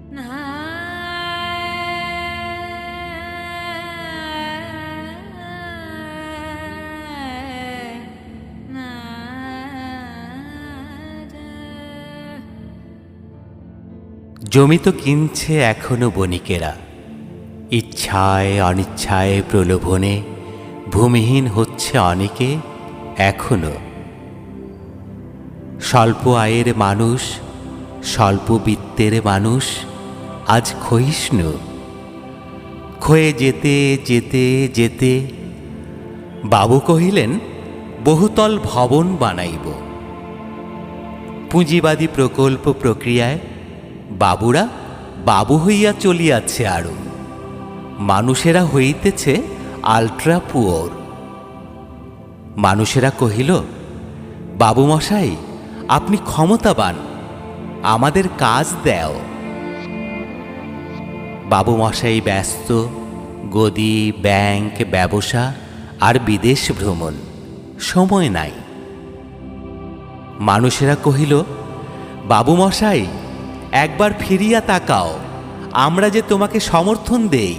জমি তো কিনছে এখনো বণিকেরা, ইচ্ছায় অনিচ্ছায় প্রলোভনে ভূমিহীন হচ্ছে অনেকে এখনো। স্বল্প আয়ের মানুষ, স্বল্প বিত্তের মানুষ আজ ক্ষয়িষ্ণু। ক্ষয়ে যেতে যেতে যেতে বাবু কহিলেন, বহুতল ভবন বানাইব। পুঁজিবাদী প্রকল্প প্রক্রিয়ায় বাবুরা বাবু হইয়া চলিয়াছে আরও। মানুষেরা হইতেছে আল্ট্রা পুওর। মানুষেরা কহিল, বাবুমশাই আপনি ক্ষমতাবান, আমাদের কাজ দেও। বাবুমশাই ব্যস্ত, গদি, ব্যাংক, ব্যবসা আর বিদেশ ভ্রমণ, সময় নাই। মানুষেরা কহিল, বাবুমশাই একবার ফিরিয়া তাকাও, আমরা যে তোমাকে সমর্থন দেই।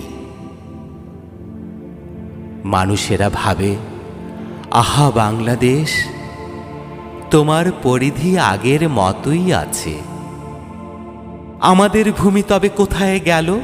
মানুষেরা ভাবে, আহা বাংলাদেশ, তোমার পরিধি আগের মতোই আছে। আমাদের ভূমি তবে কোথায় গেল?